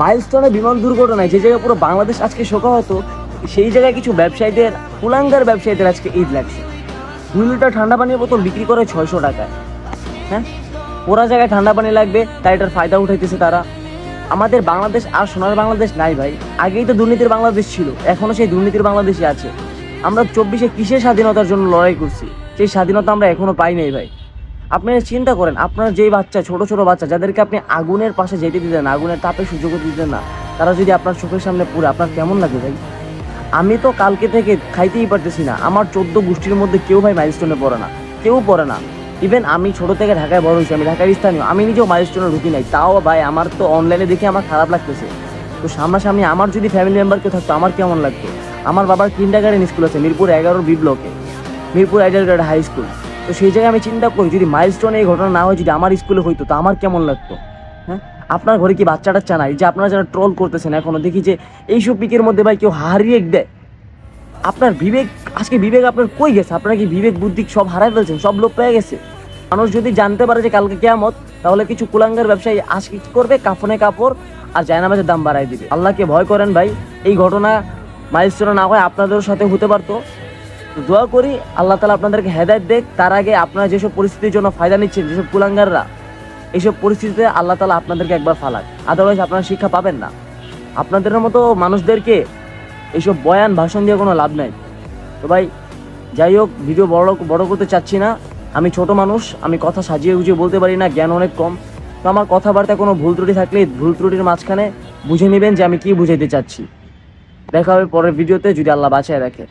মাইলস্টোনে বিমান দুর্ঘটনায় যে জায়গায় পুরো বাংলাদেশ আজকে শোকা হতো, সেই জায়গায় কিছু ব্যবসায়ীদের, কুলাঙ্গার ব্যবসায়ীদের আজকে ঈদ লাগছে। 2 লিটার ঠান্ডা পানির বোতল বিক্রি করে 600 টাকায়। হ্যাঁ, ওরা জায়গায় ঠান্ডা পানি লাগবে, তাই এটার ফায়দা উঠাইতেছে তারা। আমাদের বাংলাদেশ আর সোনার বাংলাদেশ নাই ভাই। আগেই তো দুর্নীতির বাংলাদেশ ছিল, এখনো সেই দুর্নীতির বাংলাদেশই আছে। আমরা 24-এ কিসের স্বাধীনতার জন্য লড়াই করছি, সেই স্বাধীনতা আমরা এখনো পাই নাই ভাই। আপনি চিন্তা করেন, আপনার যেই বাচ্চা, ছোট ছোট বাচ্চা যাদেরকে আপনি আগুনের পাশে যেতে দিতেন না, আগুনের তাপে সুযোগ দিতেন না, তারা যদি আপনার চোখের সামনে পুরো, আপনার কেমন লাগে ভাই? আমি তো কালকে থেকে খাইতেই পারতেছি না। আমার 14 গোষ্ঠীর মধ্যে কেউ ভাই মাইলস্টোনে পড়ে না, কেউ পড়ে না। ইভেন আমি ছোট থেকে ঢাকায় বড় হয়েছি, আমি ঢাকার স্থানীয়, আমি নিজেও মাইলস্টোনে ঢুকি নাই। তাও ভাই আমার তো অনলাইনে দেখে আমার খারাপ লাগতেছে। তো সামনাসামনি আমার যদি ফ্যামিলি মেম্বার কেউ থাকতো, আমার কেমন লাগতো? আমার বাবার কিন্ডারগার্টেন স্কুল আছে মিরপুর 11 বি ব্লকে, মিরপুর আইডাল হাই স্কুল। তো সেই জায়গায় আমি চিন্তা করি, যদি মাইলস্টোনে এই ঘটনা না হয়, যদি আমার স্কুলে হইতো, তো আমার কেমন লাগতো? হ্যাঁ, আপনার ঘরে কি বাচ্চা টাচ্চা নাই? যে আপনারা যারা ট্রল করতেছেন এখনো, দেখি যে এইসব পিকের মধ্যে ভাই কেউ হারিয়ে দেয়। আপনার বিবেক, আজকে বিবেক আপনার কই গেছে? আপনারা কি বিবেক বুদ্ধি সব হারাই ফেলছেন, সব লোপ পেয়ে গেছে? মানুষ যদি জানতে পারে যে কালকে কিয়ামত, তাহলে কিছু কুলাঙ্গার ব্যবসায়ী আজকে কি করবে? কাফনে কাপড় আর জায়নামাজের দাম বাড়াই দিবে। আল্লাহকে ভয় করেন ভাই। এই ঘটনা মাইলস্টোনে না হয় আপনাদের সাথে হতে পারতো। তো দোয়া করি আল্লাহ তাআলা আপনাদেরকে হেদায়েত দেখ। তার আগে আপনারা যেসব পরিস্থিতির জন্য ফায়দা নিচ্ছেন, যেসব কুলাঙ্গাররা, এইসব পরিস্থিতিতে আল্লাহ তাআলা আপনাদেরকে একবার ফালাক, আদারওয়াইজ আপনারা শিক্ষা পাবেন না। আপনাদের মতো মানুষদেরকে এইসব বয়ান ভাষণ দিয়ে কোনো লাভ নাই। তো ভাই যাই হোক, ভিডিও বড় করতে চাচ্ছি না। আমি ছোট মানুষ, আমি কথা সাজিয়ে গুজিয়ে বলতে পারি না, জ্ঞান অনেক কম। তো আমার কথাবার্তায় কোনো ভুল ত্রুটি থাকলে ভুল ত্রুটির মাঝখানে বুঝে নেবেন যে আমি কি বুঝাইতে চাচ্ছি। দেখা হবে পরের ভিডিওতে, যদি আল্লাহ বাঁচায় রাখে।